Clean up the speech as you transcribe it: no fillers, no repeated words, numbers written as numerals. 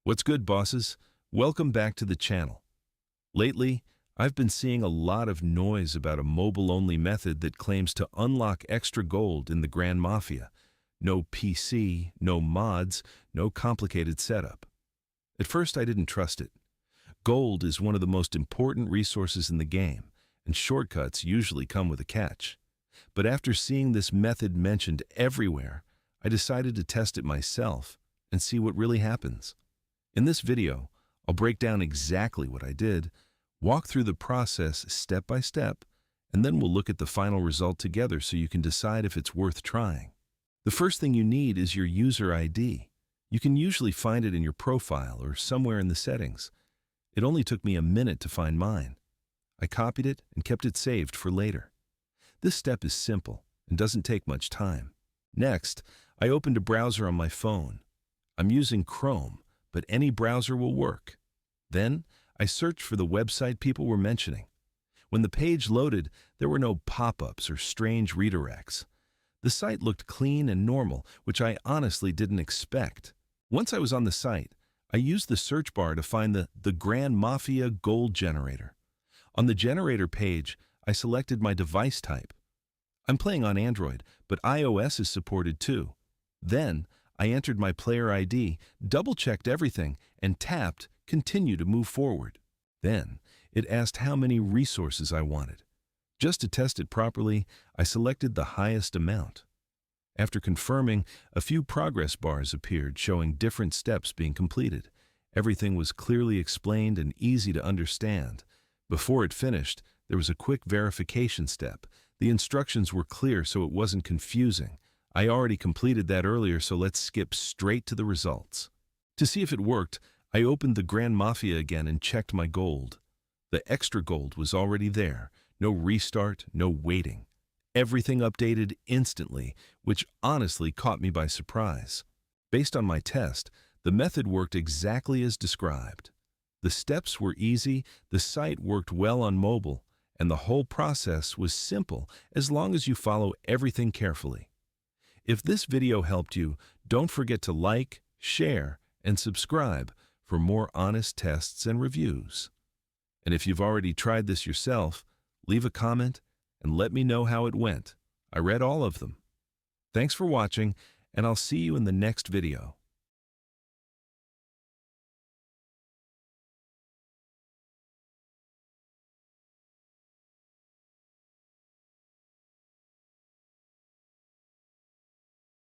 What's good, bosses? Welcome back to the channel. Lately, I've been seeing a lot of noise about a mobile-only method that claims to unlock extra gold in the Grand Mafia. No PC, no mods, no complicated setup. At first, I didn't trust it. Gold is one of the most important resources in the game, and shortcuts usually come with a catch. But after seeing this method mentioned everywhere, I decided to test it myself and see what really happens. In this video, I'll break down exactly what I did, walk through the process step by step, and then we'll look at the final result together so you can decide if it's worth trying. The first thing you need is your user ID. You can usually find it in your profile or somewhere in the settings. It only took me a minute to find mine. I copied it and kept it saved for later. This step is simple and doesn't take much time. Next, I opened a browser on my phone. I'm using Chrome, but any browser will work. Then, I searched for the website people were mentioning. When the page loaded, there were no pop-ups or strange redirects. The site looked clean and normal, which I honestly didn't expect. Once I was on the site, I used the search bar to find the Grand Mafia Gold Generator. On the generator page, I selected my device type. I'm playing on Android, but iOS is supported too. Then, I entered my player ID, double-checked everything, and tapped Continue to move forward. Then, it asked how many resources I wanted. Just to test it properly, I selected the highest amount. After confirming, a few progress bars appeared showing different steps being completed. Everything was clearly explained and easy to understand. Before it finished, there was a quick verification step. The instructions were clear so it wasn't confusing. I already completed that earlier, so let's skip straight to the results. To see if it worked, I opened the Grand Mafia again and checked my gold. The extra gold was already there. No restart, no waiting. Everything updated instantly, which honestly caught me by surprise. Based on my test, the method worked exactly as described. The steps were easy, the site worked well on mobile, and the whole process was simple as long as you follow everything carefully. If this video helped you, don't forget to like, share, and subscribe for more honest tests and reviews. And if you've already tried this yourself, leave a comment and let me know how it went. I read all of them. Thanks for watching, and I'll see you in the next video.